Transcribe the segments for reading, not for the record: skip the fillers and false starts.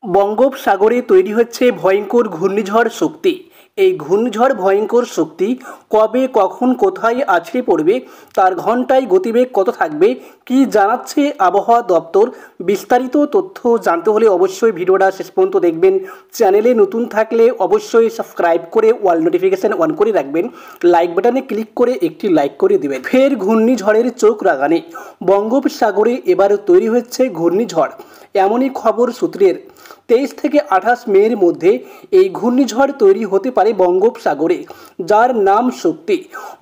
বঙ্গোপসাগরে তৈরি হচ্ছে ভয়ঙ্কর ঘূর্ণিঝড় শক্তি। এই ঘূর্ণিঝড় ভয়ঙ্কর শক্তি কবে কখন কোথায় আছড়ে পড়বে, তার ঘন্টায় গতিবেগ কত থাকবে, কি জানাচ্ছে আবহাওয়া দপ্তর, বিস্তারিত তথ্য জানতে হলে অবশ্যই ভিডিওটা শেষ পর্যন্ত দেখবেন। চ্যানেলে নতুন থাকলে অবশ্যই সাবস্ক্রাইব করে অল নোটিফিকেশান অন করে রাখবেন। লাইক বাটনে ক্লিক করে একটি লাইক করে দেবেন। ফের ঘূর্ণিঝড়ের চোখ রাঙানি। বঙ্গোপসাগরে এবার তৈরি হচ্ছে ঘূর্ণিঝড়। এমনই খবর সূত্রের 23 থেকে 28 মের মধ্যে এই ঘূর্ণিঝড় তৈরি হতে পারে বঙ্গোপসাগরে, যার নাম শক্তি।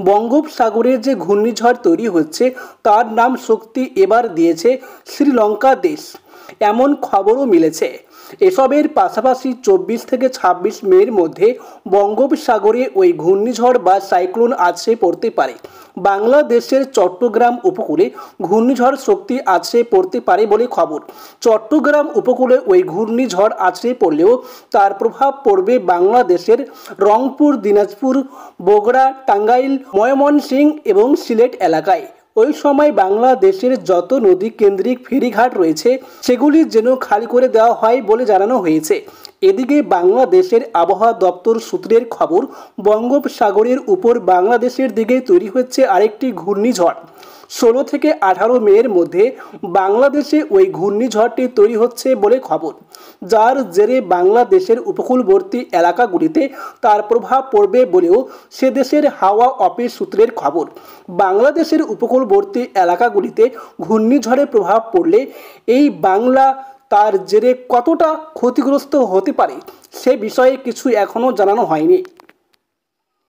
বঙ্গোপসাগরে যে ঘূর্ণিঝড় তৈরি হচ্ছে তার নাম শক্তি এবার দিয়েছে শ্রীলঙ্কা দেশ, এমন খবরও মিলেছে। এসবের পাশাপাশি 24 থেকে 26 মের মধ্যে বঙ্গোপসাগরে ওই ঘূর্ণিঝড় বা সাইক্লোন আছড়ে পড়তে পারে। বাংলাদেশের চট্টগ্রাম উপকূলে ঘূর্ণিঝড় শক্তি আছড়ে পড়তে পারে বলে খবর। চট্টগ্রাম উপকূলে ওই ঘূর্ণিঝড় আছড়ে পড়লেও তার প্রভাব পড়বে বাংলাদেশের রংপুর, দিনাজপুর, বগুড়া, টাঙ্গাইল, ময়মনসিংহ এবং সিলেট এলাকায়। ওই সময় বাংলাদেশের যত নদী কেন্দ্রিক ফেরিঘাট রয়েছে সেগুলি যেন খালি করে দেওয়া হয় বলে জানানো হয়েছে। এদিকে বাংলাদেশের আবহাওয়া দপ্তর সূত্রের খবর, বঙ্গোপসাগরের উপর বাংলাদেশের দিকে তৈরি হচ্ছে আরেকটি ঘূর্ণিঝড়। 16 থেকে 18 মের মধ্যে বাংলাদেশে ওই ঘূর্ণিঝড়টি তৈরি হচ্ছে বলে খবর, যার জেরে বাংলাদেশের উপকূলবর্তী এলাকাগুলিতে তার প্রভাব পড়বে বলেও সে দেশের হাওয়া অফিস সূত্রের খবর। বাংলাদেশের উপকূলবর্তী এলাকাগুলিতে ঘূর্ণিঝড়ের প্রভাব পড়লে এই বাংলা তার জেরে কতটা ক্ষতিগ্রস্ত হতে পারে সে বিষয়ে কিছু এখনও জানানো হয়নি।